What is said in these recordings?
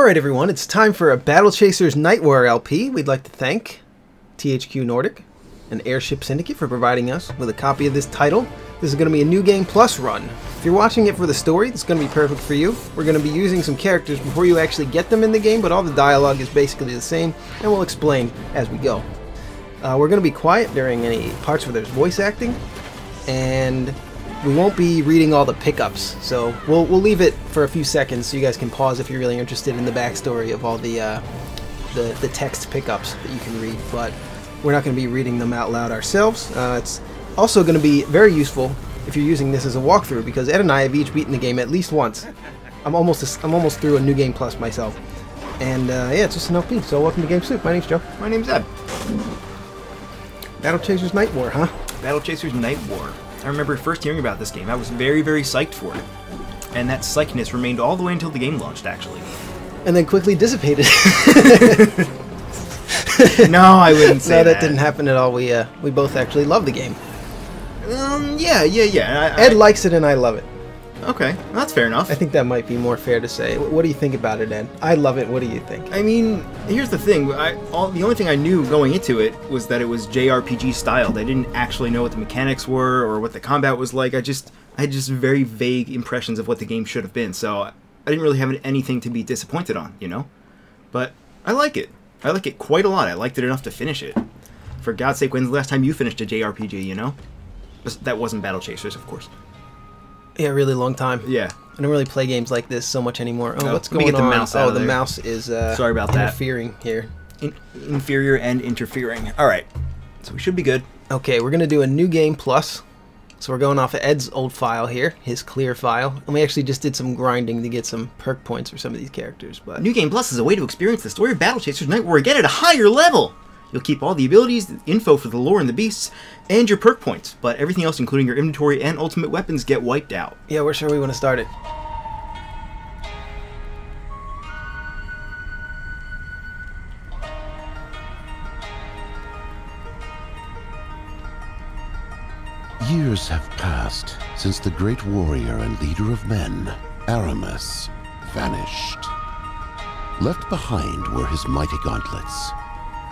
Alright everyone, it's time for a Battle Chasers Nightwar LP. We'd like to thank THQ Nordic and Airship Syndicate for providing us with a copy of this title. This is going to be a New Game Plus run. If you're watching it for the story, it's going to be perfect for you. We're going to be using some characters before you actually get them in the game, but all the dialogue is basically the same, and we'll explain as we go. We're going to be quiet during any parts where there's voice acting, and we won't be reading all the pickups, so we'll leave it for a few seconds so you guys can pause if you're really interested in the backstory of all the text pickups that you can read, but we're not going to be reading them out loud ourselves. It's also going to be very useful if you're using this as a walkthrough, because Ed and I have each beaten the game at least once. I'm almost through a New Game Plus myself, and yeah, it's just an LP. So welcome to Game Soup. My name's Joe. My name's Ed. Battle Chasers Nightwar, huh? Battle Chasers Nightwar. I remember first hearing about this game. I was very, very psyched for it, and that psychness remained all the way until the game launched, actually. And then quickly dissipated. No, I wouldn't say that didn't happen at all. We both actually love the game. Yeah. Ed likes it and I love it. Okay, that's fair enough. I think that might be more fair to say. What do you think about it, Ed? I love it. What do you think? I mean, here's the thing. The only thing I knew going into it was that it was JRPG styled. I didn't actually know what the mechanics were or what the combat was like. I had just very vague impressions of what the game should have been, so I didn't really have anything to be disappointed on, you know? But I like it. I like it quite a lot. I liked it enough to finish it. For God's sake, when's the last time you finished a JRPG, you know? That wasn't Battle Chasers, of course. Yeah, really long time. Yeah. I don't really play games like this so much anymore. Oh, what's let me going get the on? mouse out Oh, of the there. mouse is Sorry about that. interfering here. Inferior and interfering. Alright. So we should be good. Okay, we're going to do a New Game Plus. So we're going off of Ed's old file here, his clear file. And we actually just did some grinding to get some perk points for some of these characters. But New Game Plus is a way to experience the story of Battle Chasers Nightwar again at a higher level. You'll keep all the abilities, the info for the lore and the beasts, and your perk points, but everything else, including your inventory and ultimate weapons, get wiped out. yeah, where sure we want to start it? Years have passed since the great warrior and leader of men, Aramis, vanished. Left behind were his mighty gauntlets,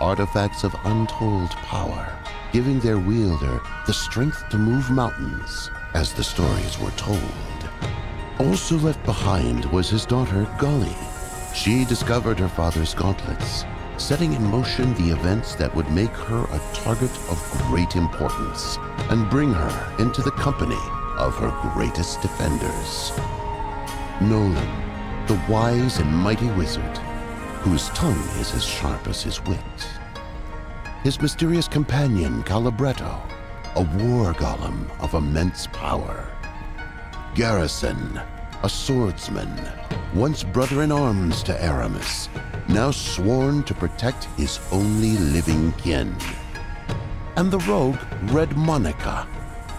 artifacts of untold power, giving their wielder the strength to move mountains, as the stories were told. Also left behind was his daughter, Gully. She discovered her father's gauntlets, setting in motion the events that would make her a target of great importance and bring her into the company of her greatest defenders. Nolan, the wise and mighty wizard, whose tongue is as sharp as his wit. His mysterious companion, Calibretto, a war golem of immense power. Garrison, a swordsman, once brother in arms to Aramis, now sworn to protect his only living kin. And the rogue, Red Monica,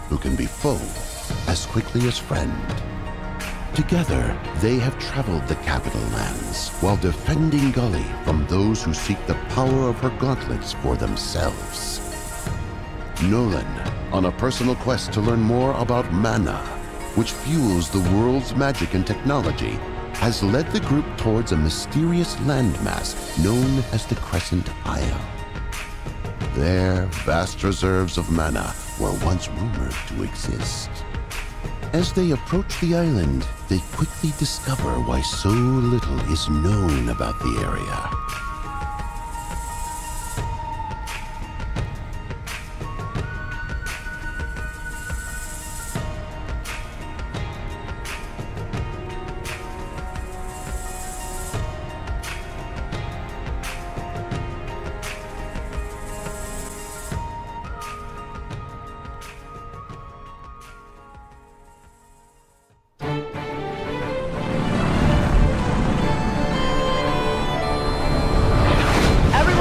who can be foe as quickly as friend. Together, they have traveled the capital lands while defending Gully from those who seek the power of her gauntlets for themselves. Nolan, on a personal quest to learn more about mana, which fuels the world's magic and technology, has led the group towards a mysterious landmass known as the Crescent Isle. There, vast reserves of mana were once rumored to exist. As they approach the island, they quickly discover why so little is known about the area.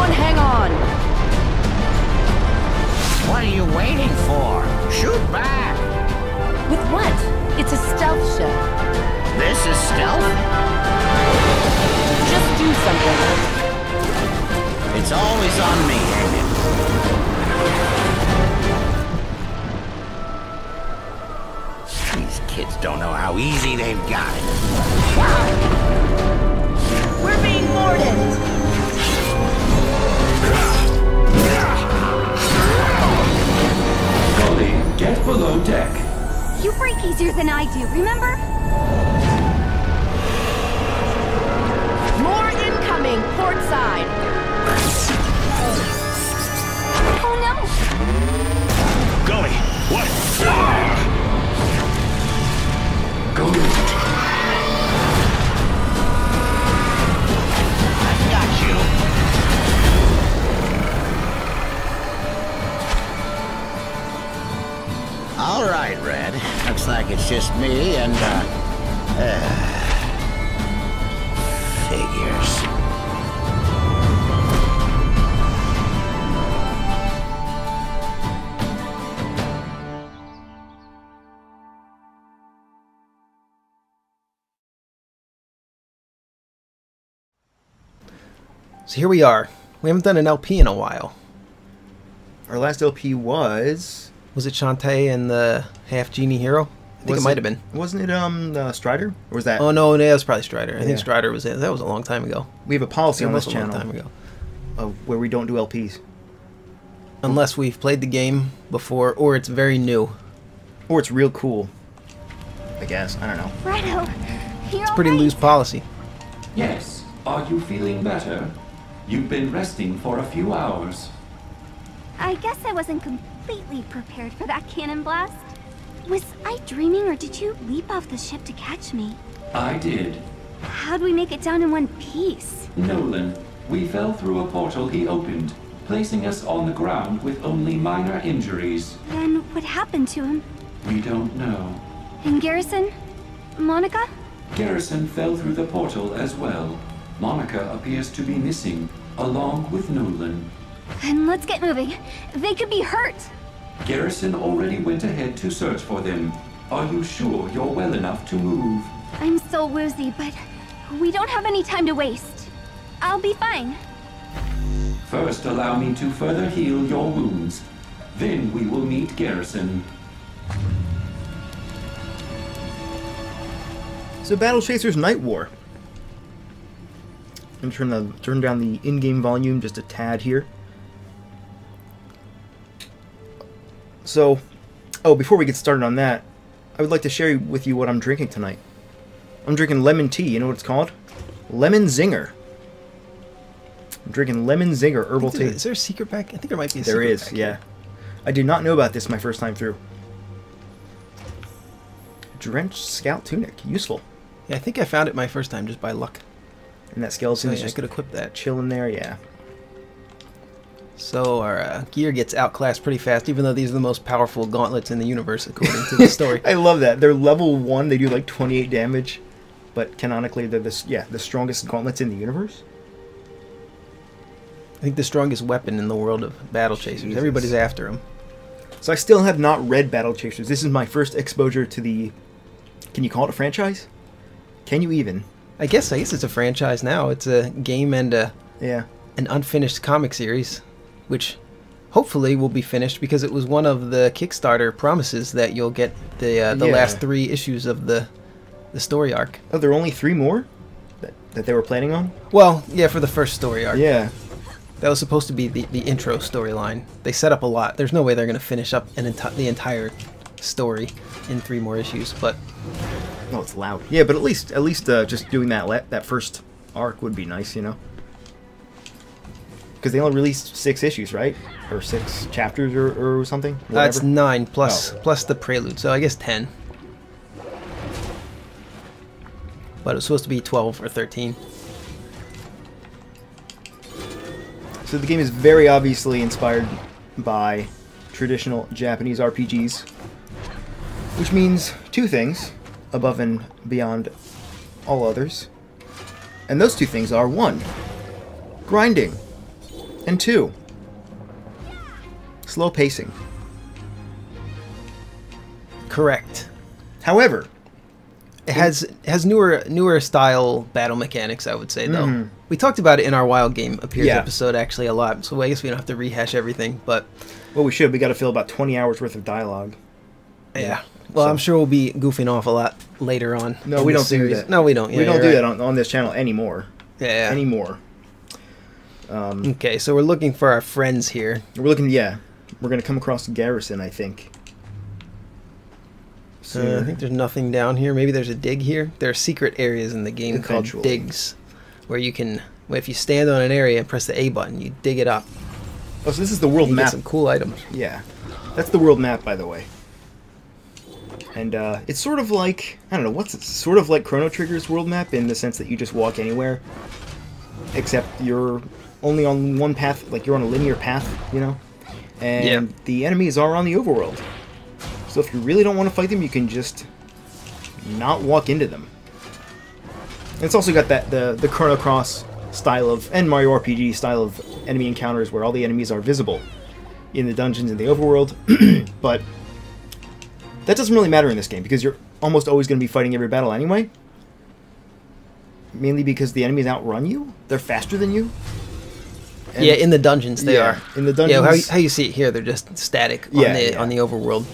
Hang on! What are you waiting for? Shoot back! With what? It's a stealth ship. This is stealth? Just do something. It's always on me, ain't it? These kids don't know how easy they've got it. We're being easier than I do, remember? More incoming, port side. Oh no! Golly, what? Go. Got you. All right, Red. Looks like it's just me and, figures. So here we are. We haven't done an LP in a while. Our last LP was... Was it Shantae and the half genie hero? I think it might have been. Wasn't it Strider? Or was that... Oh no, that was probably Strider. I think Yeah. Strider was it. That was a long time ago. We have a policy on That this was a long channel time ago. where we don't do LPs. Unless we've played the game before, or it's very new. Or it's real cool. I guess. I don't know. Fredo, you're It's pretty loose policy. Yes. Are you feeling better? You've been resting for a few hours. I guess I wasn't completely prepared for that cannon blast. Was I dreaming, or did you leap off the ship to catch me? I did. How'd we make it down in one piece? Nolan, we fell through a portal he opened, placing us on the ground with only minor injuries. Then what happened to him? We don't know. And Garrison? Monica? Garrison fell through the portal as well. Monica appears to be missing, along with Nolan. Then let's get moving. They could be hurt. Garrison already went ahead to search for them. Are you sure you're well enough to move? I'm so woozy, but we don't have any time to waste. I'll be fine. First, allow me to further heal your wounds. Then we will meet Garrison. So Battle Chasers Nightwar. I'm gonna turn down the in-game volume just a tad here. So, before we get started on that, I would like to share with you what I'm drinking tonight. I'm drinking lemon tea. You know what it's called? Lemon Zinger. I'm drinking Lemon Zinger herbal tea. Is there a secret pack? I think there might be a There secret is, pack yeah. here. I did not know about this my first time through. Drenched Scout Tunic. Useful. Yeah, I think I found it my first time just by luck. And that So skeleton is yeah, I just could equip that. chilling there, yeah. So our gear gets outclassed pretty fast, even though these are the most powerful gauntlets in the universe, according to the story. I love that. They're level 1, they do like 28 damage, but canonically they're the strongest gauntlets in the universe. I think the strongest weapon in the world of Battle Chasers. Jesus. Everybody's after them. So I still have not read Battle Chasers. This is my first exposure to the... Can you call it a franchise? Can you even? I guess it's a franchise now. It's a game and Yeah. an unfinished comic series, which hopefully will be finished because it was one of the Kickstarter promises that you'll get the Yeah. last 3 issues of the story arc. Oh, there are only 3 more that they were planning on? Well, yeah, for the first story arc. Yeah. That was supposed to be the intro storyline. They set up a lot. There's no way they're going to finish up the entire story in 3 more issues, but... Oh, it's loud. Yeah, but at least just doing that first arc would be nice, you know? Because they only released 6 issues, right? Or 6 chapters or something? That's Whatever. 9 plus Oh. plus the prelude, so I guess 10. But it was supposed to be 12 or 13. So the game is very obviously inspired by traditional Japanese RPGs, which means 2 things above and beyond all others. And those 2 things are 1, grinding, and 2, slow pacing. Correct. However, It has newer style battle mechanics, I would say, though. Mhm. We talked about it in our Wild Game Appears Yeah. episode actually a lot, so I guess we don't have to rehash everything, but well, we should. We got to fill about 20 hours worth of dialogue. yeah. Well, So- I'm sure we'll be goofing off a lot later on. No, in we the don't do series. that. No, we don't. Yeah, we don't you're do right. that on this channel anymore. Yeah. Anymore. Okay, so we're looking for our friends here. We're looking, yeah. We're going to come across Garrison, I think. I think there's nothing down here. Maybe there's a dig here. There are secret areas in the game called digs, where you can, if you stand on an area and press the A button, you dig it up. Oh, so this is the world you map. Get some cool items. Yeah, that's the world map, by the way. And it's sort of like, I don't know, sort of like Chrono Trigger's world map in the sense that you just walk anywhere, except you're only on one path, like you're on a linear path, you know? And the enemies are on the overworld. So if you really don't want to fight them, you can just not walk into them. And it's also got that the Chrono Cross style of, and Mario RPG style of enemy encounters where all the enemies are visible in the dungeons in the overworld, but that doesn't really matter in this game because you're almost always going to be fighting every battle anyway. Mainly because the enemies outrun you. They're faster than you. And yeah, in the dungeons they are. In the dungeons. Yeah, how you see it here, they're just static on the overworld.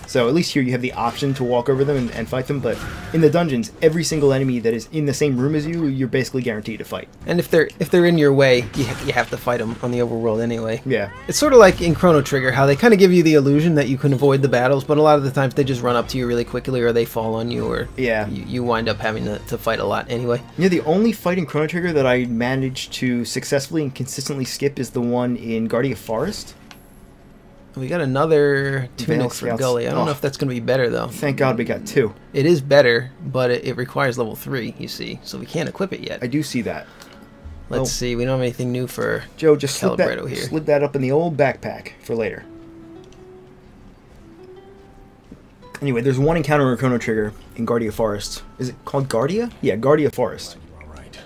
So at least here you have the option to walk over them and fight them, but in the dungeons, every single enemy that is in the same room as you, you're basically guaranteed to fight. And if they're in your way, you have to fight them on the overworld anyway. Yeah. It's sort of like in Chrono Trigger, how they kind of give you the illusion that you can avoid the battles, but a lot of the times they just run up to you really quickly, or they fall on you, or you wind up having to fight a lot anyway. Yeah, the only fight in Chrono Trigger that I managed to successfully and consistently skip is the one in Guardia Forest. We got another tunic for Gully. I don't know if that's going to be better, though. Thank God we got 2. It is better, but it requires level 3, you see. So we can't equip it yet. I do see that. Let's see. We don't have anything new for Joe, just slip that up in the old backpack for later. Anyway, there's one encounter in Chrono Trigger in Guardia Forest. Is it called Guardia? Yeah, Guardia Forest. You are right.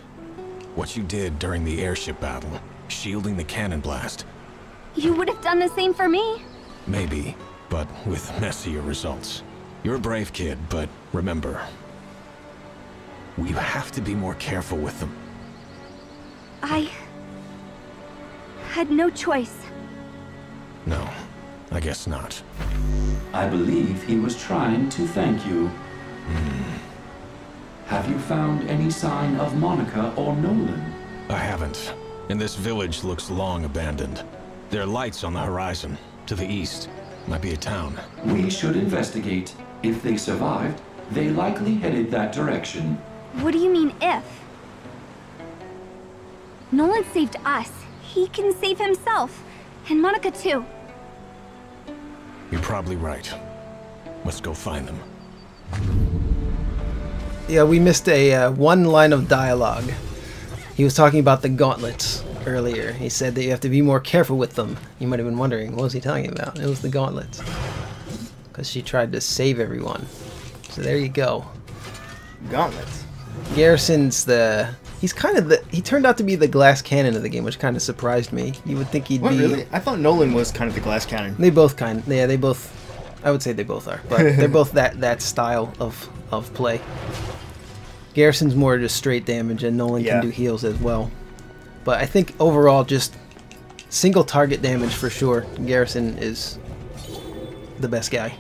What you did during the airship battle, shielding the cannon blast. You would have done the same for me. Maybe, but with messier results. You're a brave kid, but remember, we have to be more careful with them. I had no choice. No, I guess not. I believe he was trying to thank you. Have you found any sign of Monica or Nolan? I haven't. And this village looks long abandoned. There are lights on the horizon. To the east. Might be a town. We should investigate. If they survived, they likely headed that direction. What do you mean, if? Nolan saved us. He can save himself. And Monica, too. You're probably right. Let's go find them. Yeah, we missed a one line of dialogue. He was talking about the gauntlets earlier. He said that you have to be more careful with them. You might have been wondering, what was he talking about? It was the gauntlets. Because she tried to save everyone. So there you go. Gauntlets. Garrison's he's kind of he turned out to be the glass cannon of the game, which kind of surprised me. You would think he'd be... Really? I thought Nolan was kind of the glass cannon. They both I would say they both are, but they're both that style of play. Garrison's more just straight damage, and Nolan can do heals as well. But I think overall, just single target damage for sure. Garrison is the best guy.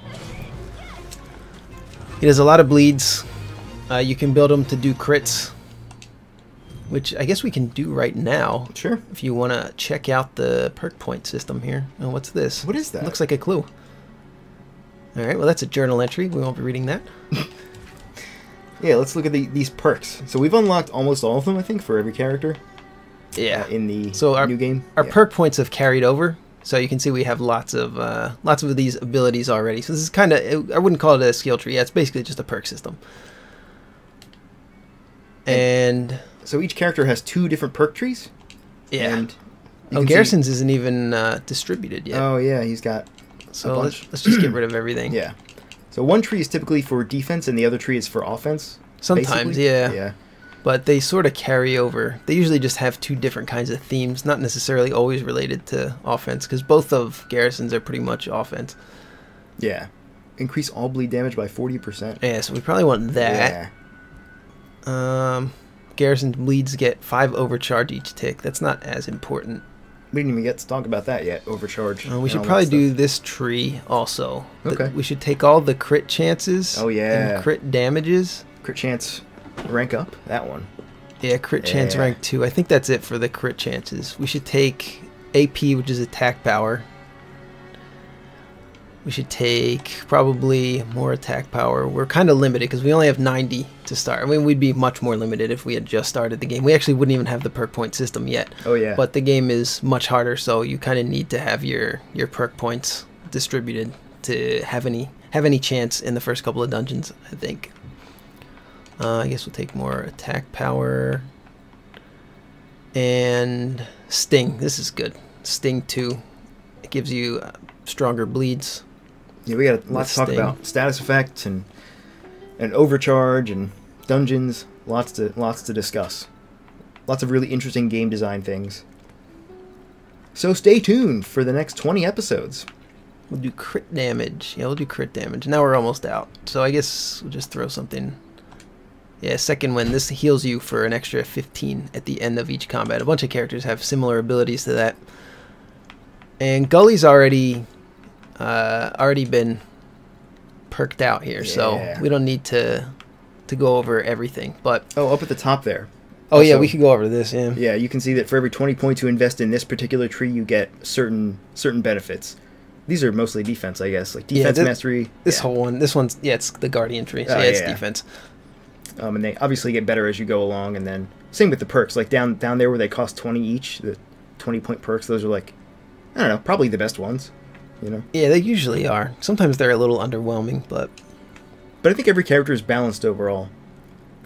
He does a lot of bleeds. You can build him to do crits, which I guess we can do right now. Sure. If you want to check out the perk point system here. Oh, what's this? What is that? Looks like a clue. All right, well, that's a journal entry. We won't be reading that. Yeah, let's look at these perks. So we've unlocked almost all of them, I think, for every character. Yeah. In the new game. Our perk points have carried over, so you can see we have lots of these abilities already. So this is kind of, I wouldn't call it a skill tree. Yeah, it's basically just a perk system. And so each character has 2 different perk trees. Yeah. And Garrison's isn't even distributed yet. Oh yeah, he's got. So let's just get rid of everything. Yeah. So one tree is typically for defense, and the other tree is for offense. Sometimes, basically. Yeah. But they sort of carry over. They usually just have 2 different kinds of themes, not necessarily always related to offense, because both of Garrison's are pretty much offense. Yeah. Increase all bleed damage by 40%. Yeah, so we probably want that. Yeah. Garrison's bleeds get 5 overcharge each tick. That's not as important. We didn't even get to talk about that yet, overcharge. We should probably do this tree also. Okay. We should take all the crit chances. Oh, yeah. And crit damages. Crit chance rank up, that one. Yeah, crit chance rank 2. I think that's it for the crit chances. We should take AP, which is attack power. We should take probably more attack power. We're kind of limited because we only have 90 to start. I mean, we'd be much more limited if we had just started the game. We actually wouldn't even have the perk point system yet. Oh yeah. But the game is much harder, so you kind of need to have your perk points distributed to have any chance in the first couple of dungeons, I think. I guess we'll take more attack power. And Sting. This is good. Sting 2. It gives you stronger bleeds. Yeah, we got a lot to talk about. Status effects and overcharge and dungeons. Lots to discuss. Lots of really interesting game design things. So stay tuned for the next 20 episodes. We'll do crit damage. Yeah, we'll do crit damage. Now we're almost out. So I guess we'll just throw something. Yeah, second wind. This heals you for an extra 15 at the end of each combat. A bunch of characters have similar abilities to that. And Gully's already been perked out here, so we don't need to go over everything. But up at the top there. Oh also, yeah, we could go over this. Yeah. Yeah, you can see that for every 20 points you invest in this particular tree, you get certain benefits. These are mostly defense, I guess, like defense mastery. This whole one, this one's it's the guardian tree. So it's defense. And they obviously get better as you go along, and then same with the perks. Like down there where they cost 20 each, the 20-point perks. Those are like, I don't know, probably the best ones. You know? Yeah, they usually are. Sometimes they're a little underwhelming, but I think every character is balanced overall.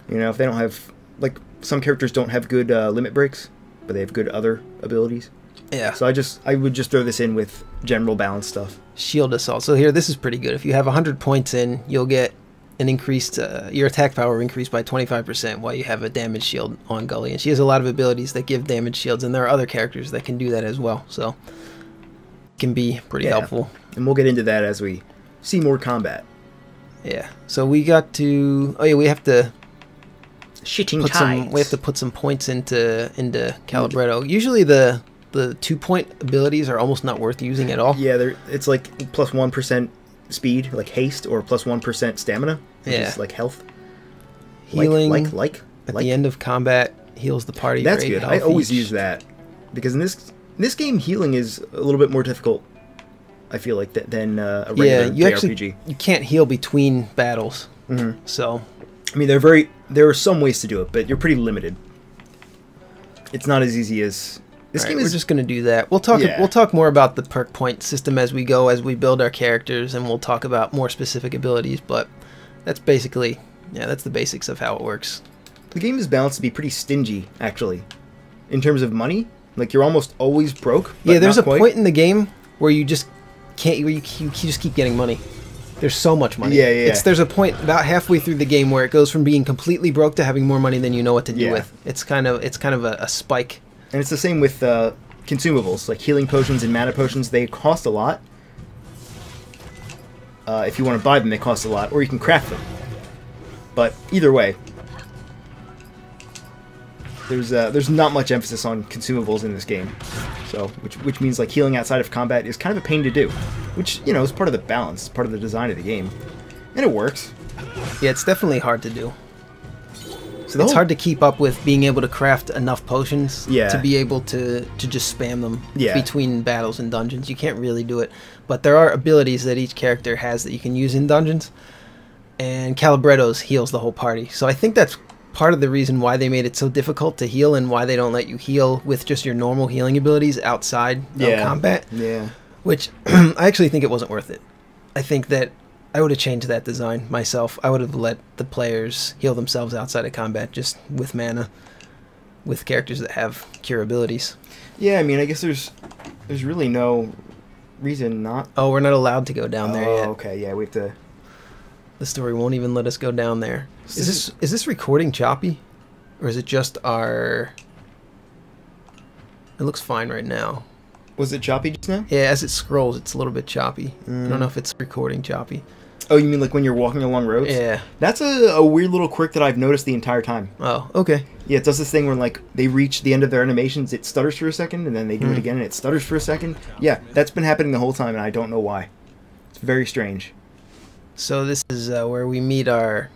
You know, if they don't have, like, some characters don't have good limit breaks, but they have good other abilities. Yeah. So I would just throw this in with general balance stuff. Shield assault. So here, this is pretty good. If you have 100 points in, you'll get an increased, your attack power increased by 25% while you have a damage shield on Gully. And she has a lot of abilities that give damage shields, and there are other characters that can do that as well. So can be pretty helpful. And we'll get into that as we see more combat. Yeah. So we got to we have to we have to put some points into Calibretto. Usually the 2-point abilities are almost not worth using at all. Yeah, it's like plus 1% speed, like haste, or plus 1% stamina, which is like health. Healing at the end of combat heals the party. That's good. I always use that because in this game, healing is a little bit more difficult, I feel like, than a regular JRPG. You can't heal between battles. Mm-hmm. So, I mean, there are some ways to do it, but you're pretty limited. It's not as easy as this game is. We're just going to do that. We'll talk more about the perk point system as we go, as we build our characters, and we'll talk about more specific abilities. But that's basically, that's the basics of how it works. The game is balanced to be pretty stingy, actually, in terms of money. Like, you're almost always broke. Yeah, there's a point in the game where you just can't. Where you just keep getting money. There's so much money. Yeah. There's a point about halfway through the game where it goes from being completely broke to having more money than you know what to do with. It's kind of a spike. And it's the same with consumables, like healing potions and mana potions. They cost a lot. If you want to buy them, they cost a lot, or you can craft them. But either way, there's not much emphasis on consumables in this game, so which means like healing outside of combat is kind of a pain to do, which is part of the balance, part of the design of the game, and it works. Yeah, it's definitely hard to do. So it's hard to keep up with being able to craft enough potions to be able to just spam them between battles and dungeons. You can't really do it, but there are abilities that each character has that you can use in dungeons, and Calibretto's heals the whole party. So I think that's part of the reason why they made it so difficult to heal and why they don't let you heal with just your normal healing abilities outside of combat. Yeah. Which I actually think it wasn't worth it. I think that I would have changed that design myself. I would have let the players heal themselves outside of combat just with mana, with characters that have cure abilities. Yeah, I mean, I guess there's really no reason not. Oh, we're not allowed to go down there yet. Oh, okay, yeah, we have to. The story won't even let us go down there. Is this recording choppy? Or is it just our... It looks fine right now. Was it choppy just now? Yeah, as it scrolls, it's a little bit choppy. I don't know if it's recording choppy. Oh, you mean like when you're walking along roads? Yeah. That's a weird little quirk that I've noticed the entire time. Oh, okay. Yeah, it does this thing where like they reach the end of their animations, it stutters for a second, and then they do it again, and it stutters for a second. Yeah, that's been happening the whole time, and I don't know why. It's very strange. So this is where we meet our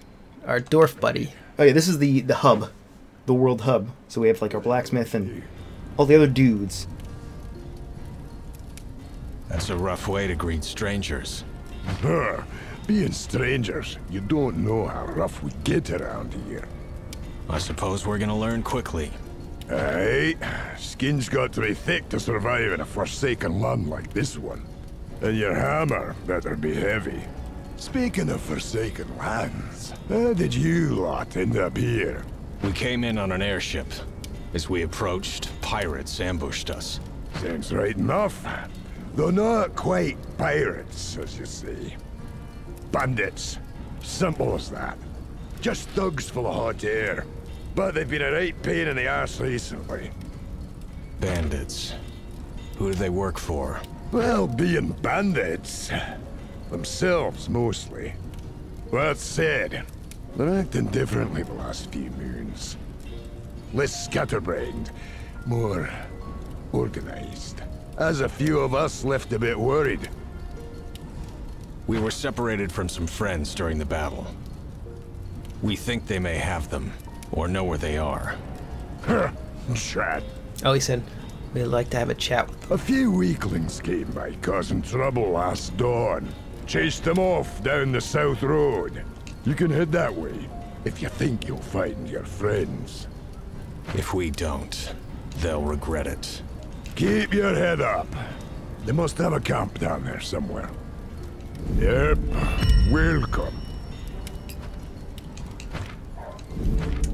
dwarf buddy. Oh yeah, this is the hub, the world hub. So we have like our blacksmith and all the other dudes. That's a rough way to greet strangers. Being strangers, you don't know how rough we get around here. I suppose we're gonna learn quickly. Aye, skin's got to be thick to survive in a forsaken land like this one. And your hammer better be heavy. Speaking of forsaken lands, how did you lot end up here? We came in on an airship. As we approached, pirates ambushed us. Seems right enough. Though not quite pirates, as you say. Bandits. Simple as that. Just thugs full of hot air. But they've been a right pain in the arse recently. Bandits. Who do they work for? Well, being bandits. Themselves, mostly. That said, they're acting differently the last few moons. Less scatterbrained. More organized. As a few of us left a bit worried. We were separated from some friends during the battle. We think they may have them, or know where they are. Chat. Oh, he said we'd like to have a chat with them. A few weaklings came by causing trouble last dawn. Chased them off down the south road. You can head that way, if you think you'll find your friends. If we don't, they'll regret it. Keep your head up. They must have a camp down there somewhere. Yep. Welcome.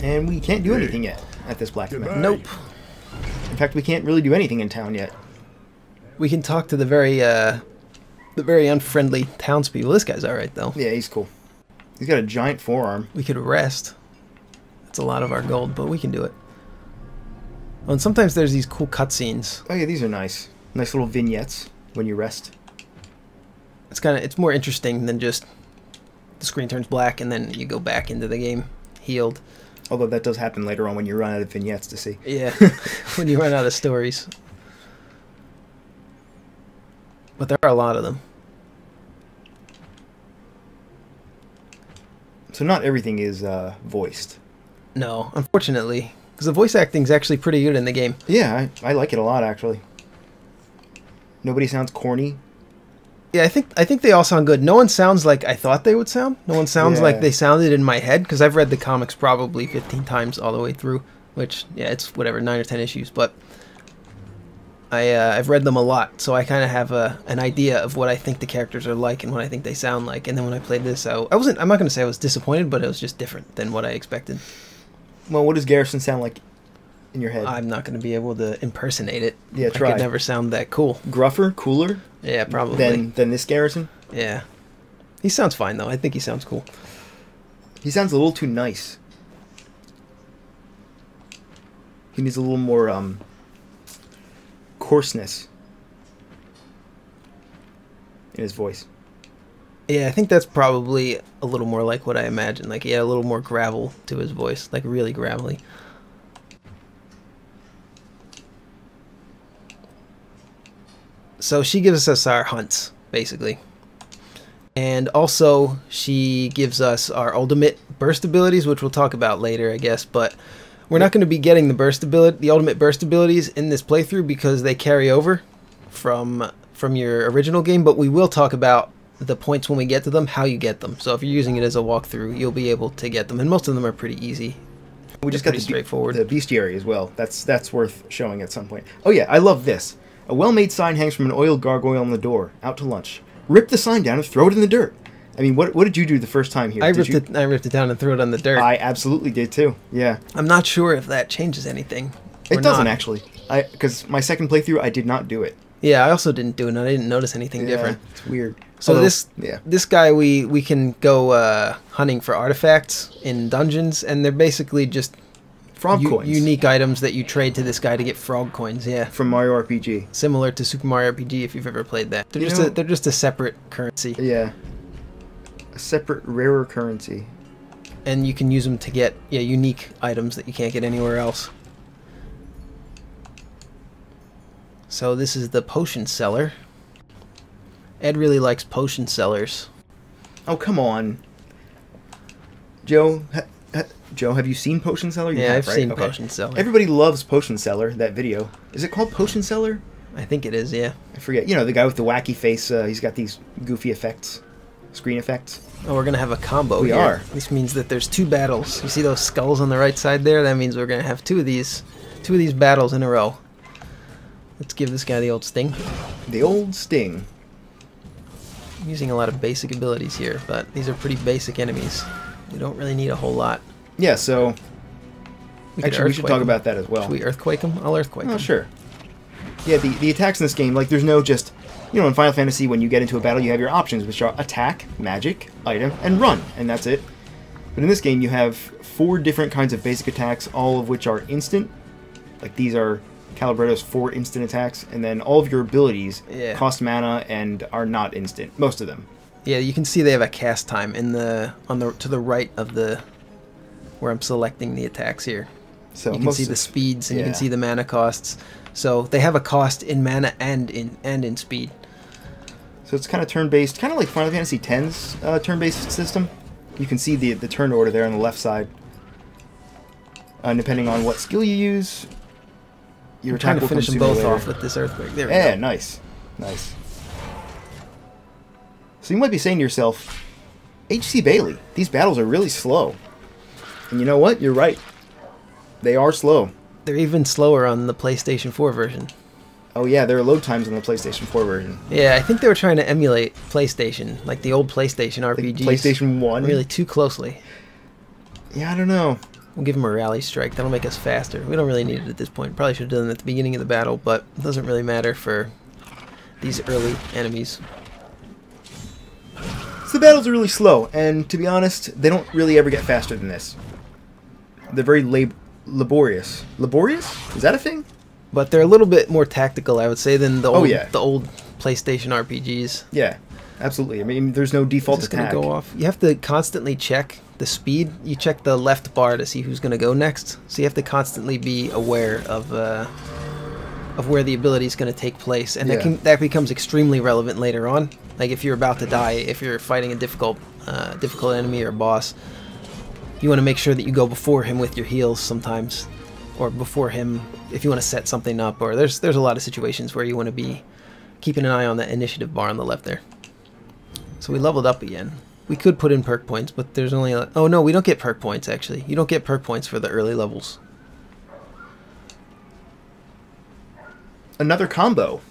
And we can't do anything yet at this blacksmith. Goodbye. Nope. In fact, we can't really do anything in town yet. We can talk to the very unfriendly townspeople. This guy's alright, though. Yeah, he's cool. He's got a giant forearm. We could rest. That's a lot of our gold, but we can do it. Oh, and sometimes there's these cool cutscenes. Oh yeah, these are nice. Nice little vignettes when you rest. It's more interesting than just the screen turns black and then you go back into the game healed. Although that does happen later on when you run out of vignettes to see. Yeah, when you run out of stories. But there are a lot of them. So not everything is voiced. No, unfortunately. Because the voice acting is actually pretty good in the game. Yeah, I like it a lot, actually. Nobody sounds corny. Yeah, I think they all sound good. No one sounds like I thought they would sound. No one sounds like they sounded in my head, because I've read the comics probably 15 times all the way through, which, yeah, it's whatever, 9 or 10 issues, but I've read them a lot, so I kind of have an idea of what I think the characters are like and what I think they sound like, and then when I played this, I'm not going to say I was disappointed, but it was just different than what I expected. Well, what does Garrison sound like in your head? I'm not going to be able to impersonate it. Yeah, try. I could never sound that cool. Gruffer? Cooler? Yeah, probably. Than this Garrison? Yeah. He sounds fine, though. I think he sounds cool. He sounds a little too nice. He needs a little more, coarseness in his voice. Yeah, I think that's probably a little more like what I imagined. Like, yeah, a little more gravel to his voice. Like, really gravelly. So she gives us our hunts, basically. And also, she gives us our ultimate burst abilities, which we'll talk about later, I guess. But we're not going to be getting the ultimate burst abilities in this playthrough because they carry over from your original game. But we will talk about the points when we get to them, how you get them. So if you're using it as a walkthrough, you'll be able to get them. And most of them are pretty easy. We just got pretty straightforward. The bestiary as well. That's worth showing at some point. Oh yeah, I love this. A well-made sign hangs from an oiled gargoyle on the door. Out to lunch. Rip the sign down and throw it in the dirt. I mean, what did you do the first time here? I ripped it down and threw it on the dirt. I absolutely did too. Yeah. I'm not sure if that changes anything. It doesn't actually. Because my second playthrough, I did not do it. Yeah, I also didn't do it. And I didn't notice anything different. It's weird. So this guy, we can go hunting for artifacts in dungeons, and they're basically just frog coins. Unique items that you trade to this guy to get frog coins. Yeah, from Mario RPG. Similar to Super Mario RPG, if you've ever played that. They're just a separate currency. Yeah, a separate rarer currency. And you can use them to get unique items that you can't get anywhere else. So this is the potion seller. Ed really likes potion sellers. Oh, come on. Joe, have you seen Potion Seller? I've seen Potion Seller. Everybody loves Potion Seller, that video. Is it called Potion Seller? I think it is, yeah. I forget. You know, the guy with the wacky face, he's got these goofy effects. screen effects. Oh, we're gonna have a combo. We here. are. This means that there's 2 battles. You see those skulls on the right side there? That means we're gonna have 2 of these battles in a row. Let's give this guy the old sting. The old sting. I'm using a lot of basic abilities here, but these are pretty basic enemies. We don't really need a whole lot. Yeah, so actually we should talk about that as well. Should we earthquake them? I'll earthquake them. Oh, sure. Yeah, the attacks in this game, like, there's no just, you know, in Final Fantasy, when you get into a battle, you have your options, which are attack, magic, item, and run, and that's it. But in this game, you have 4 different kinds of basic attacks, all of which are instant. Like, these are Calibretto's 4 instant attacks, and then all of your abilities cost mana and are not instant, most of them. Yeah, you can see they have a cast time in to the right of where I'm selecting the attacks here. So you can see the speeds and you can see the mana costs. So they have a cost in mana and in speed. So it's kind of turn-based, kind of like Final Fantasy X's turn-based system. You can see the turn order there on the left side. Depending on what skill you use, your attack will finish them both off with this earthquake. There we go. Yeah, nice, nice. So you might be saying to yourself, H.C. Bailey, these battles are really slow. And you know what? You're right. They are slow. They're even slower on the PlayStation 4 version. Oh yeah, there are load times on the PlayStation 4 version. Yeah, I think they were trying to emulate PlayStation, like the old PlayStation RPGs. Like PlayStation 1? Really too closely. Yeah, I don't know. We'll give them a rally strike. That'll make us faster. We don't really need it at this point. Probably should have done it at the beginning of the battle, but it doesn't really matter for these early enemies. So the battles are really slow, and to be honest, they don't really ever get faster than this. They're very laborious. Laborious? Is that a thing? But they're a little bit more tactical, I would say, than the old, the old PlayStation RPGs. Yeah, absolutely. I mean, there's no default attack. Gonna go off. You have to constantly check the speed. You check the left bar to see who's going to go next. So you have to constantly be aware of where the ability is going to take place, and that becomes extremely relevant later on. Like if you're about to die, if you're fighting a difficult enemy or boss, you want to make sure that you go before him with your heals sometimes, or before him if you want to set something up. Or there's a lot of situations where you want to be keeping an eye on that initiative bar on the left there. So we leveled up again. We could put in perk points, but there's only oh no, we don't get perk points actually. You don't get perk points for the early levels. Another combo.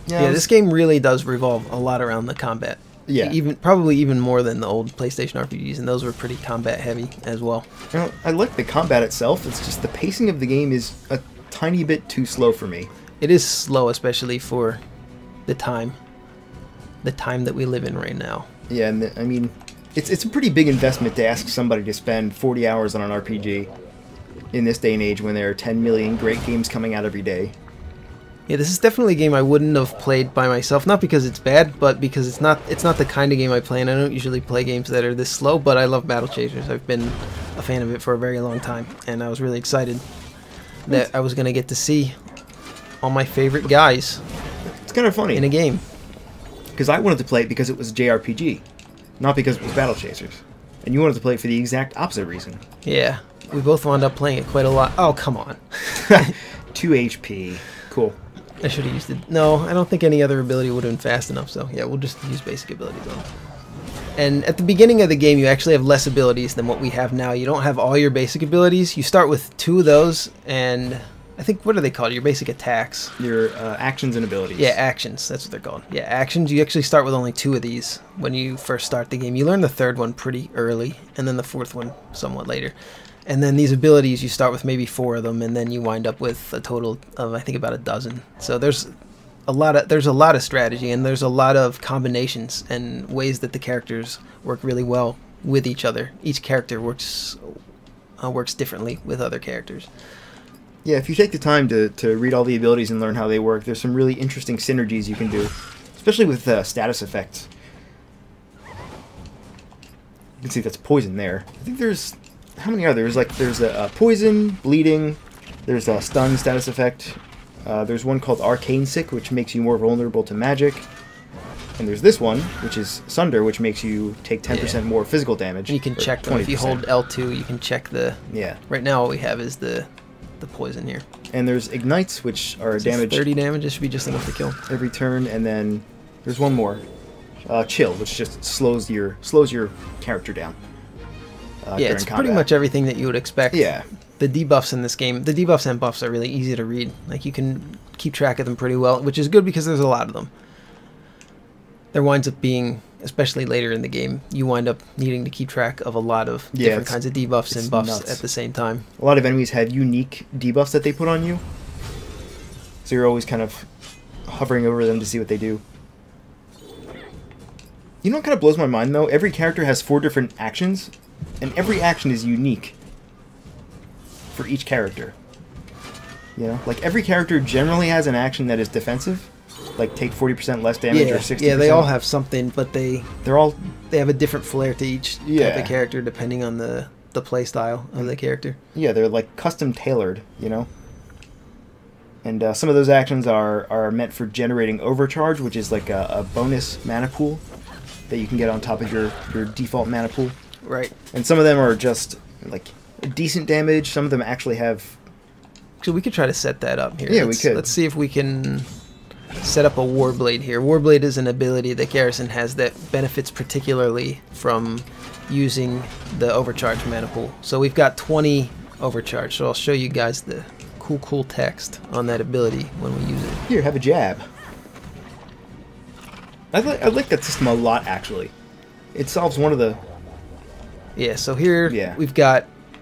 Yeah, this game really does revolve a lot around the combat. Yeah. Probably even more than the old PlayStation RPGs, and those were pretty combat heavy as well. You know, I like the combat itself. It's just the pacing of the game is a tiny bit too slow for me. It is slow, especially for the time that we live in right now. Yeah, and I mean, it's a pretty big investment to ask somebody to spend 40 hours on an RPG in this day and age when there are 10 million great games coming out every day. Yeah, this is definitely a game I wouldn't have played by myself. Not because it's bad, but because it's not the kind of game I play, and I don't usually play games that are this slow, but I love Battle Chasers. I've been a fan of it for a very long time, and I was really excited that I was going to get to see all my favorite guys. It's kind of funny. In a game. Because I wanted to play it because it was JRPG, not because it was Battle Chasers. And you wanted to play it for the exact opposite reason. Yeah, we both wound up playing it quite a lot. Oh, come on. 2 HP. Cool. I should have used it. No, I don't think any other ability would have been fast enough, so yeah, we'll just use basic abilities on it. And at the beginning of the game, you actually have less abilities than what we have now. You don't have all your basic abilities. You start with 2 of those, and I think, what are they called? Your basic attacks. Your actions and abilities. Yeah, actions. That's what they're called. Yeah, actions. You actually start with only 2 of these when you first start the game. You learn the 3rd one pretty early, and then the 4th one somewhat later. And then these abilities, you start with maybe 4 of them, and then you wind up with a total of, I think, about a dozen. So there's a lot of strategy, and there's a lot of combinations and ways that the characters work really well with each other. Each character works differently with other characters. Yeah, if you take the time to read all the abilities and learn how they work, there's some really interesting synergies you can do, especially with status effects. You can see that's poison there. I think there's... How many are there? There's a poison, bleeding, there's a stun status effect, there's one called Arcane Sick, which makes you more vulnerable to magic, and there's this one, which is Sunder, which makes you take 10% more physical damage. And you can check them. If you hold L2, you can check the... Yeah. Right now what we have is the the poison here. And there's ignites, which are damage 30 damage. This should be just enough to kill. every turn, and then there's one more, chill, which just slows your character down. Yeah, it's pretty much everything that you would expect. Yeah. The debuffs in this game, the debuffs and buffs are really easy to read. Like, you can keep track of them pretty well, which is good because there's a lot of them. There winds up being, especially later in the game, you wind up needing to keep track of a lot of different kinds of debuffs and buffs at the same time. A lot of enemies had unique debuffs that they put on you, so you're always kind of hovering over them to see what they do. You know what kind of blows my mind, though? Every character has 4 different actions, and every action is unique for each character. You know? Like, every character generally has an action that is defensive, like take 40% less damage or 60%. Yeah, they all have something, but they have a different flair to each type of character depending on the play style of the character. Yeah, they're like custom tailored, you know? And some of those actions are meant for generating overcharge, which is like a bonus mana pool that you can get on top of your default mana pool. Right. And some of them are just like decent damage. Some of them actually have... So we could try to set that up here. Yeah, we could. Let's see if we can set up a Warblade here. Warblade is an ability that Garrison has that benefits particularly from using the overcharge mana pool. So we've got 20 overcharge, so I'll show you guys the cool text on that ability when we use it. Here, have a jab. I like that system a lot, actually. It solves one of the... Yeah, so here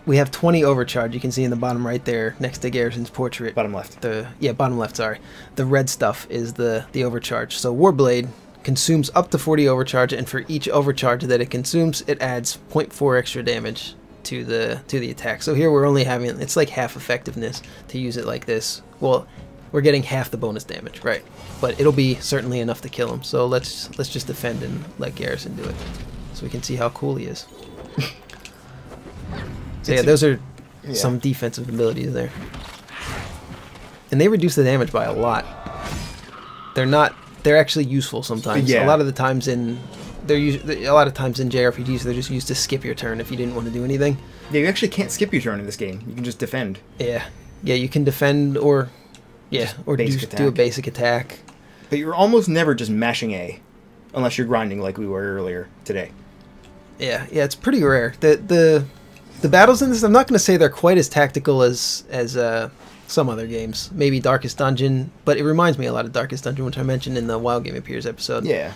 we have 20 overcharge. You can see in the bottom right there, next to Garrison's portrait. Bottom left. Bottom left, sorry. The red stuff is the overcharge. So Warblade consumes up to 40 overcharge, and for each overcharge that it consumes, it adds 0.4 extra damage to the attack. So here we're only having, it's like half effectiveness to use it like this. Well, we're getting half the bonus damage, right? But it'll be certainly enough to kill him. So let's just defend and let Garrison do it, so we can see how cool he is. So yeah, those are some defensive abilities there, and they reduce the damage by a lot. They're actually useful sometimes. Yeah. A lot of times in JRPGs they're just used to skip your turn if you didn't want to do anything. Yeah, you actually can't skip your turn in this game. You can just defend. Yeah, you can defend or do a basic attack. But you're almost never just mashing A, unless you're grinding like we were earlier today. Yeah, it's pretty rare. The battles in this, I'm not going to say they're quite as tactical as some other games. Maybe Darkest Dungeon, but it reminds me a lot of Darkest Dungeon, which I mentioned in the Wild Game Appears episode. Yeah.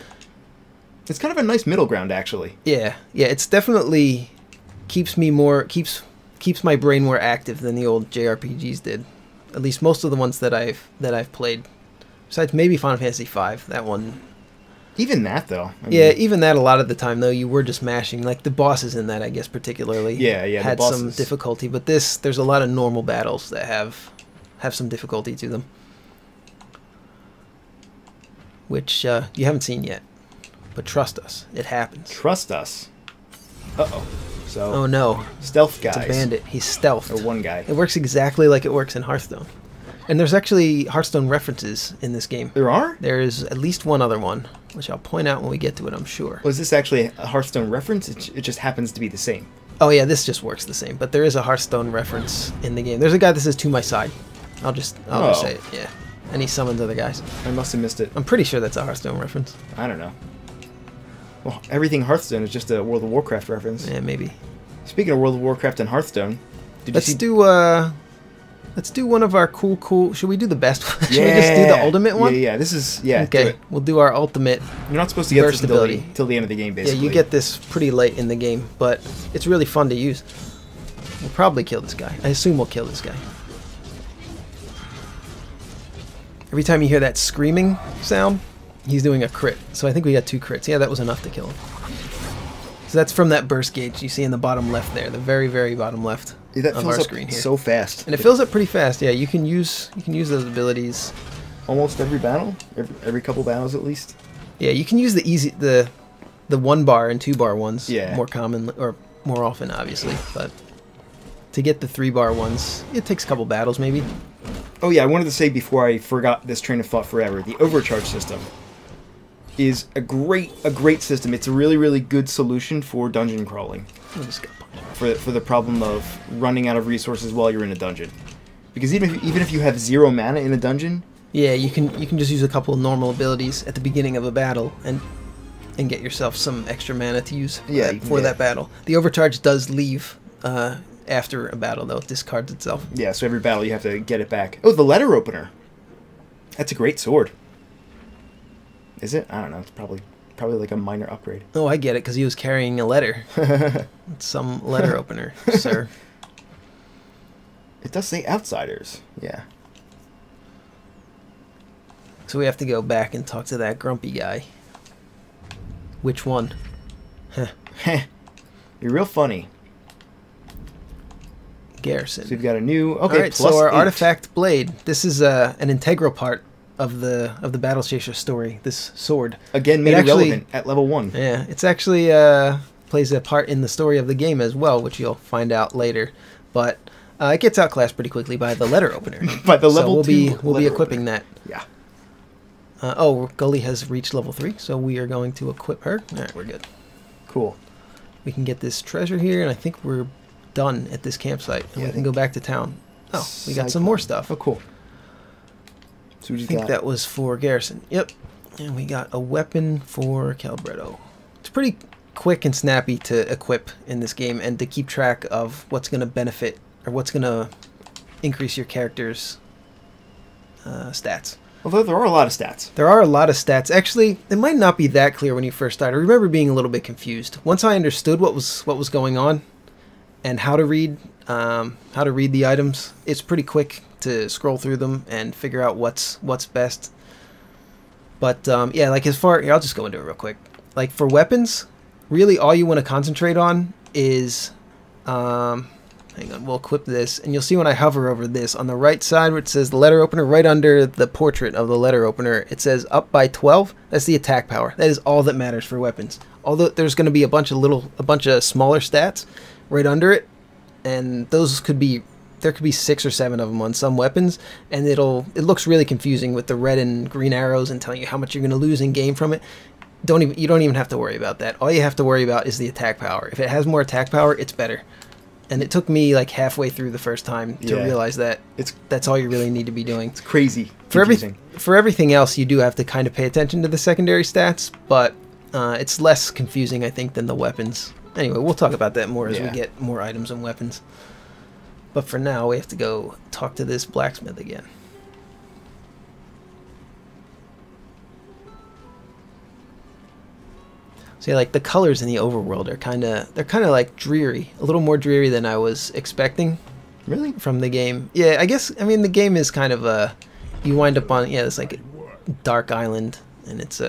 It's kind of a nice middle ground, actually. Yeah, it's definitely keeps my brain more active than the old JRPGs did. At least most of the ones that I've played. Besides maybe Final Fantasy V, that one. Even that, though. I mean, even that, a lot of the time, though, you were just mashing. Like, the bosses in that, I guess, particularly had some difficulty. But there's a lot of normal battles that have some difficulty to them. Which you haven't seen yet. But trust us, it happens. Trust us. Uh-oh. So, oh, no. Stealth guys. It's a bandit. He's stealthed. Or one guy. It works exactly like it works in Hearthstone. And there's actually Hearthstone references in this game. There are? There is at least one other one, which I'll point out when we get to it, I'm sure. Was this actually a Hearthstone reference? It just happens to be the same. Oh yeah, this just works the same, but there is a Hearthstone reference in the game. There's a guy that says, "To my side." I'll just say it, yeah. And he summons other guys. I must have missed it. I'm pretty sure that's a Hearthstone reference. I don't know. Well, everything Hearthstone is just a World of Warcraft reference. Yeah, maybe. Speaking of World of Warcraft and Hearthstone, let's do one of our cool. Should we do the best one? Should we just do the ultimate one? Yeah. This is Okay, we'll do our ultimate. You're not supposed to get this ability till the end of the game, basically. Yeah, you get this pretty late in the game, but it's really fun to use. We'll probably kill this guy. I assume we'll kill this guy. Every time you hear that screaming sound, he's doing a crit. So I think we got 2 crits. Yeah, that was enough to kill him. So that's from that burst gauge you see in the bottom left there, the very, very bottom left of our screen here. So fast. And it fills up pretty fast. Yeah, you can use those abilities. Almost every battle, every couple battles at least. Yeah, you can use the 1 bar and 2 bar ones. Yeah. More common or more often, obviously, but to get the 3 bar ones, it takes a couple battles maybe. Oh yeah, I wanted to say before I forgot this train of thought forever, the overcharge system is a great system. It's a really, really good solution for dungeon crawling. I just got punched. For the problem of running out of resources while you're in a dungeon. Because even if you have 0 mana in a dungeon, yeah, you can just use a couple of normal abilities at the beginning of a battle and get yourself some extra mana to use for that battle. The overcharge does leave after a battle, though. It discards itself. Yeah, so every battle you have to get it back. Oh, the letter opener. That's a great sword. Is it? I don't know. It's probably like a minor upgrade. Oh, I get it, because he was carrying a letter. It's some letter opener, sir. It does say outsiders. Yeah. So we have to go back and talk to that grumpy guy. Which one? Heh. You're real funny. Garrison. So we've got a new... Okay, all right, plus so our 8. artifact blade. This is an integral part of the Battle Chaser story. This sword. Again, made it relevant at level 1. Yeah, it's actually plays a part in the story of the game as well, which you'll find out later. But it gets outclassed pretty quickly by the letter opener. By the level 2 we'll be equipping that. Yeah. Gully has reached level 3, so we are going to equip her. All right, we're good. Cool. We can get this treasure here, and I think we're done at this campsite. And we can go back to town. Oh, we got some more stuff. Oh, cool. So I think that was for Garrison. Yep. And we got a weapon for Calibretto. It's pretty quick and snappy to equip in this game and to keep track of what's going to benefit or what's going to increase your character's stats. Although there are a lot of stats. There are a lot of stats. Actually, it might not be that clear when you first started. I remember being a little bit confused. Once I understood what was going on and how to read the items, it's pretty quick to scroll through them and figure out what's best. But yeah, like as far here, I'll just go into it real quick. Like for weapons, really all you want to concentrate on is hang on, we'll equip this, and you'll see when I hover over this, on the right side where it says the letter opener, right under the portrait of the letter opener, it says up by 12. That's the attack power. That is all that matters for weapons. Although there's going to be a bunch of smaller stats right under it, and those could be, there could be 6 or 7 of them on some weapons, and it looks really confusing with the red and green arrows and telling you how much you're going to lose in game from it. You don't even have to worry about that. All you have to worry about is the attack power. If it has more attack power, it's better. And it took me like halfway through the first time to realize that that's all you really need to be doing. It's crazy. For everything else, you do have to kind of pay attention to the secondary stats, but it's less confusing, I think, than the weapons. Anyway, we'll talk about that more as we get more items and weapons. But for now, we have to go talk to this blacksmith again. So yeah, like the colors in the overworld are kind of like dreary, a little more dreary than I was expecting. Really? From the game. Yeah, I mean the game is kind of you wind up on it's like a dark island, and it's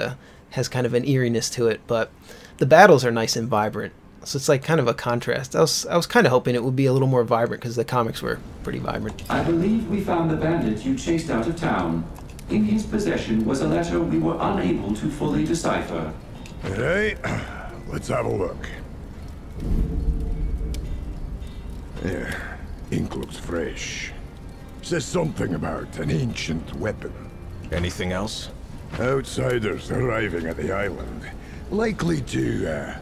has kind of an eeriness to it, but the battles are nice and vibrant. So it's like kind of a contrast. I was kind of hoping it would be a little more vibrant because the comics were pretty vibrant. I believe we found the bandit you chased out of town. In his possession was a letter we were unable to fully decipher. Alright, let's have a look. Yeah, ink looks fresh. Says something about an ancient weapon. Anything else? Outsiders arriving at the island. Likely to,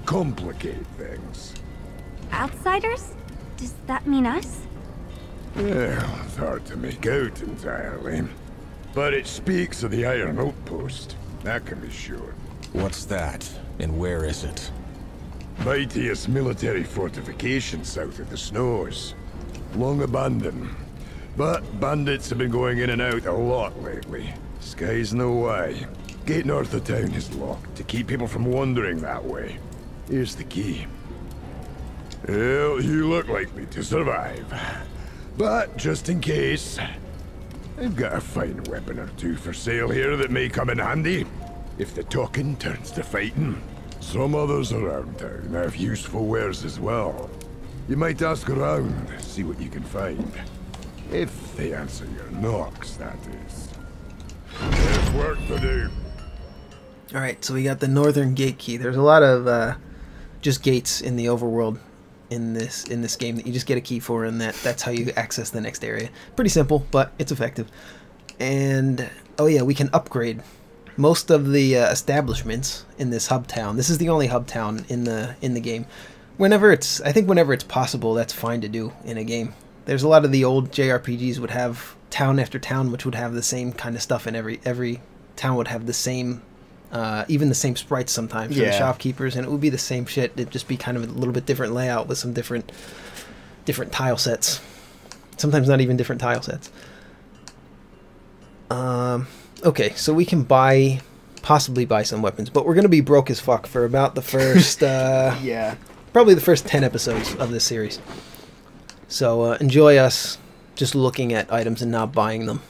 complicate things. Outsiders? Does that mean us? Well, it's hard to make out entirely. But it speaks of the Iron Outpost. That can be sure. What's that? And where is it? Mightiest military fortification south of the snows. Long abandoned. But bandits have been going in and out a lot lately. Skies no why. Gate north of town is locked to keep people from wandering that way. Here's the key. Well, you look likely to survive. But just in case, I've got a fine weapon or two for sale here that may come in handy. If the talking turns to fighting. Some others around town have useful wares as well. You might ask around, see what you can find. If they answer your knocks, that is. There's work to do. Alright, so we got the northern gate key. There's a lot of just gates in the overworld in this game that you just get a key for, and that's how you access the next area. Pretty simple, but it's effective. And oh yeah, we can upgrade most of the establishments in this hub town. This is the only hub town in the game. I think whenever it's possible, that's fine to do in a game. There's a lot of the old JRPGs would have town after town, which would have the same kind of stuff, and every town would have the same, even the same sprites sometimes for the shopkeepers, and it would be the same shit. It'd just be kind of a little bit different layout with some different tile sets. Sometimes not even different tile sets. Okay, so we can possibly buy some weapons, but we're going to be broke as fuck for about the first, probably the first 10 episodes of this series. So enjoy us just looking at items and not buying them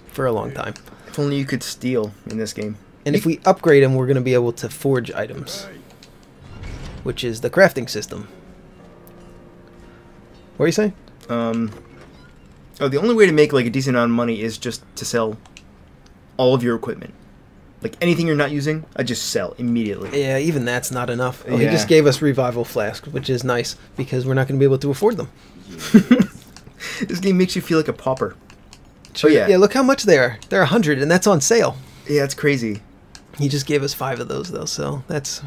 for a long time. If only you could steal in this game. And if we upgrade them, we're going to be able to forge items, which is the crafting system. What are you saying? The only way to make like a decent amount of money is just to sell all of your equipment. Like anything you're not using, I just sell immediately. Yeah, even that's not enough. Oh, he just gave us revival flasks, which is nice because we're not going to be able to afford them. This game makes you feel like a pauper. Sure. Yeah, look how much they are. They're 100, and that's on sale. Yeah, it's crazy. He just gave us 5 of those, though, so that's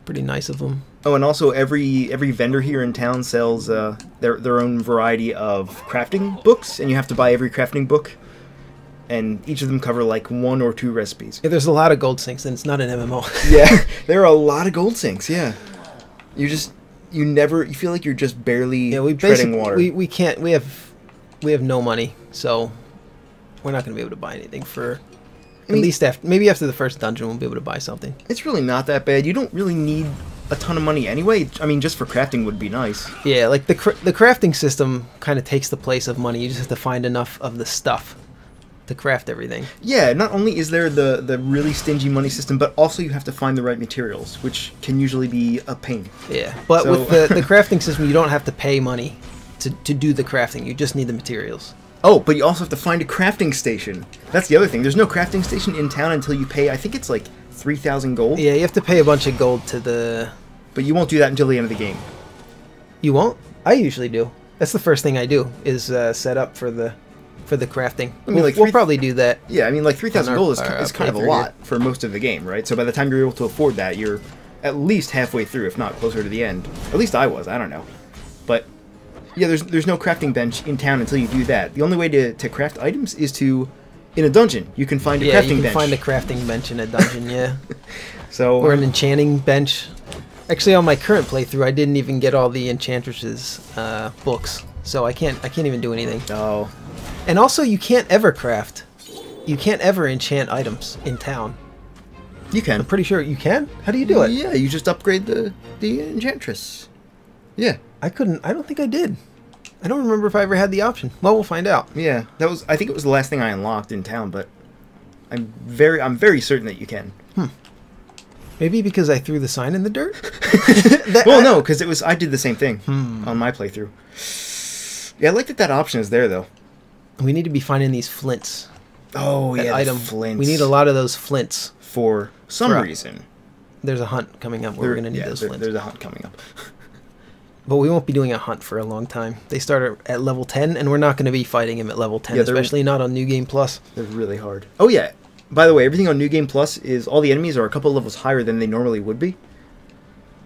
pretty nice of him. Oh, and also every vendor here in town sells their own variety of crafting books, and you have to buy every crafting book. And each of them cover like 1 or 2 recipes. Yeah, there's a lot of gold sinks, and it's not an MMO. Yeah, there are a lot of gold sinks. Yeah, you feel like you're just barely treading water. We can't. We have no money, so we're not going to be able to buy anything for at least maybe after the first dungeon we'll be able to buy something. It's really not that bad. You don't really need a ton of money anyway. I mean, just for crafting would be nice. Yeah, like the crafting system kind of takes the place of money. You just have to find enough of the stuff to craft everything. Yeah, not only is there the really stingy money system, but also you have to find the right materials, which can usually be a pain. Yeah, but with the crafting system, you don't have to pay money to do the crafting. You just need the materials. Oh, but you also have to find a crafting station. That's the other thing. There's no crafting station in town until you pay, I think it's like 3,000 gold. Yeah, you have to pay a bunch of gold to the... But you won't do that until the end of the game. You won't? I usually do. That's the first thing I do, is set up for the crafting. I mean, we'll probably do that. Yeah, I mean, like 3,000 gold is kind of a lot for most of the game, right? So by the time you're able to afford that, you're at least halfway through, if not closer to the end. At least I was. I don't know. But yeah, there's no crafting bench in town until you do that. The only way to craft items is in a dungeon. You can find a crafting bench. Yeah, you can find a crafting bench in a dungeon, yeah. So or an enchanting bench. Actually, on my current playthrough, I didn't even get all the Enchantress's books, so I can't even do anything. Oh. And also, you can't ever craft. You can't ever enchant items in town. You can. I'm pretty sure you can. How do you do it? Yeah, you just upgrade the Enchantress. Yeah. I don't think I did. I don't remember if I ever had the option. Well, we'll find out. Yeah, I think it was the last thing I unlocked in town, but I'm very certain that you can. Maybe because I threw the sign in the dirt? No, because I did the same thing on my playthrough. Yeah, I like that option is there, though. We need to be finding these flints. Oh, yeah, the flints. We need a lot of those flints. For some reason. There's a hunt coming up where we're going to need those flints. There's a hunt coming up. But we won't be doing a hunt for a long time. They start at level 10, and we're not going to be fighting him at level 10, especially not on New Game Plus. They're really hard. Oh, yeah. By the way, everything on New Game Plus is all the enemies are a couple levels higher than they normally would be.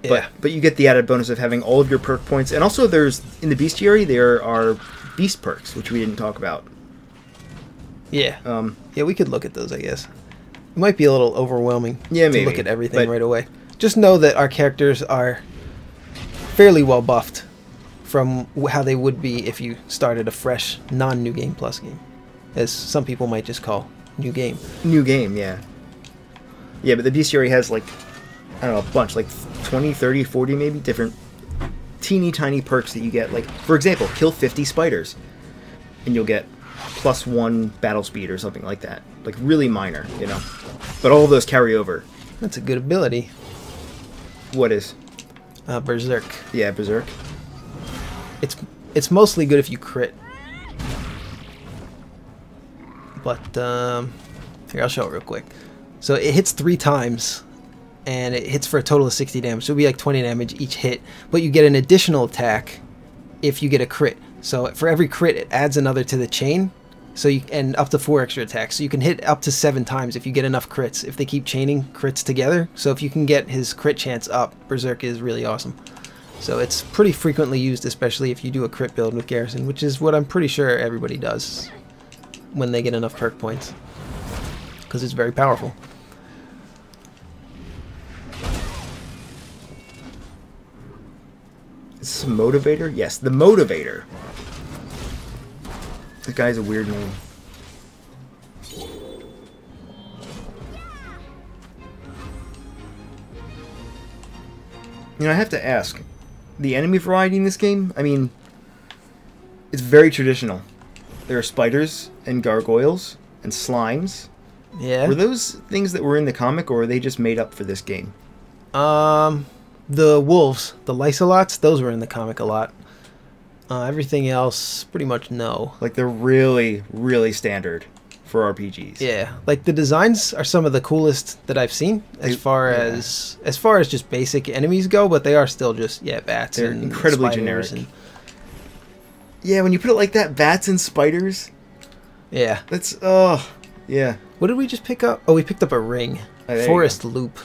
Yeah. But you get the added bonus of having all of your perk points. And also there's, in the bestiary, there are beast perks, which we didn't talk about. Yeah. Yeah, we could look at those, I guess. It might be a little overwhelming to look at everything right away. Just know that our characters are fairly well buffed from how they would be if you started a fresh, non-New Game Plus game. As some people might just call New Game. New Game, yeah. Yeah, but the bestiary has, like, I don't know, a bunch, like 20, 30, 40 maybe, different teeny tiny perks that you get. Like, for example, kill 50 spiders, and you'll get +1 battle speed or something like that. Like, really minor, you know. But all of those carry over. That's a good ability. What is? Berserk. Yeah, Berserk. It's mostly good if you crit. But, here, I'll show it real quick. So it hits 3 times, and it hits for a total of 60 damage. So it'll be like 20 damage each hit, but you get an additional attack if you get a crit. So for every crit, it adds another to the chain, and up to 4 extra attacks. So you can hit up to 7 times if you get enough crits, if they keep chaining crits together. So if you can get his crit chance up, Berserk is really awesome. So it's pretty frequently used, especially if you do a crit build with Garrison, which is what I'm pretty sure everybody does when they get enough perk points, because it's very powerful. Is this a motivator? Yes, the motivator. The guy's a weird name. You know, I have to ask, the enemy variety in this game, I mean, it's very traditional. There are spiders and gargoyles and slimes. Yeah. Were those things that were in the comic, or were they just made up for this game? The wolves, the Lycelots, those were in the comic a lot. Everything else, pretty much no. Like, they're really, really standard for RPGs. Yeah, like the designs are some of the coolest that I've seen as far as just basic enemies go, but they are still just bats. They're and incredibly generic. Yeah, when you put it like that, bats and spiders. Yeah, that's yeah. What did we just pick up? Oh, we picked up a ring. Oh, Forest Loop.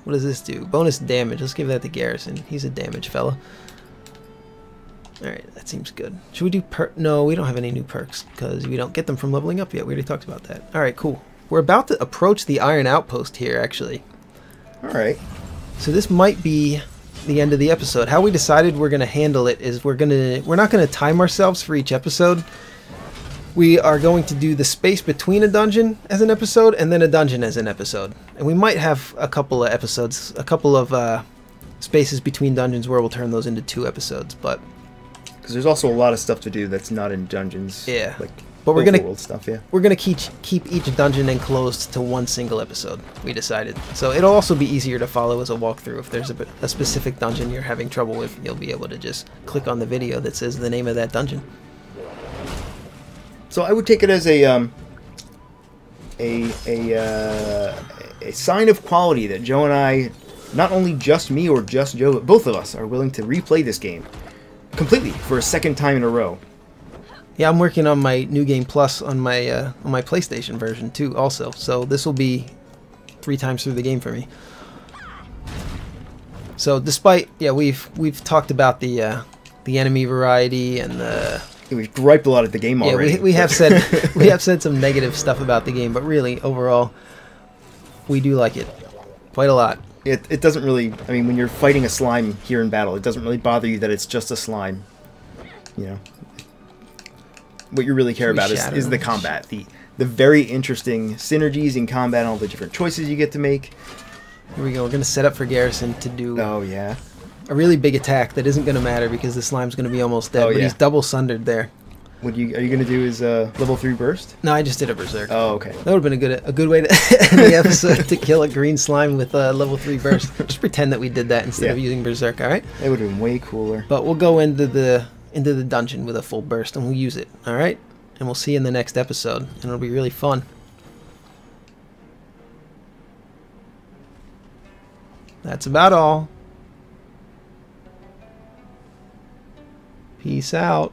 What does this do? Bonus damage. Let's give that to Garrison. He's a damage fella. Alright, that seems good. Should we do No, we don't have any new perks because we don't get them from leveling up yet. We already talked about that. Alright, cool. We're about to approach the Iron Outpost here, actually. Alright. So this might be the end of the episode. How we decided we're going to handle it is we're not going to time ourselves for each episode. We are going to do the space between a dungeon as an episode and then a dungeon as an episode. And we might have a couple of episodes, a couple of spaces between dungeons where we'll turn those into 2 episodes, but because there's also a lot of stuff to do that's not in dungeons. Yeah, like but we're gonna stuff. Yeah, we're gonna keep each dungeon enclosed to 1 single episode. We decided, so it'll also be easier to follow as a walkthrough. If there's a specific dungeon you're having trouble with, you'll be able to just click on the video that says the name of that dungeon. So I would take it as a sign of quality that Joe and I, not only just me or just Joe, but both of us are willing to replay this game completely for a second time in a row. Yeah, I'm working on my New Game Plus on my PlayStation version too, also. So this will be 3 times through the game for me. So despite we've talked about the enemy variety and the we've griped a lot at the game already. Yeah, we have said some negative stuff about the game, but really overall we do like it quite a lot. It doesn't really, I mean, when you're fighting a slime here in battle, it doesn't really bother you that it's just a slime. You know, what you really care about is the combat, the very interesting synergies in combat, and all the different choices you get to make. Here we go. We're gonna set up for Garrison to do a really big attack that isn't gonna matter because the slime's gonna be almost dead. But he's double sundered there. Are you gonna do his level 3 burst? No, I just did a berserk. Oh, okay. That would have been a good way to end the episode, to kill a green slime with a level 3 burst. Just pretend that we did that instead of using berserk. All right. That would have been way cooler. But we'll go into the dungeon with a full burst and we'll use it. All right. And we'll see you in the next episode, and it'll be really fun. That's about all. Peace out.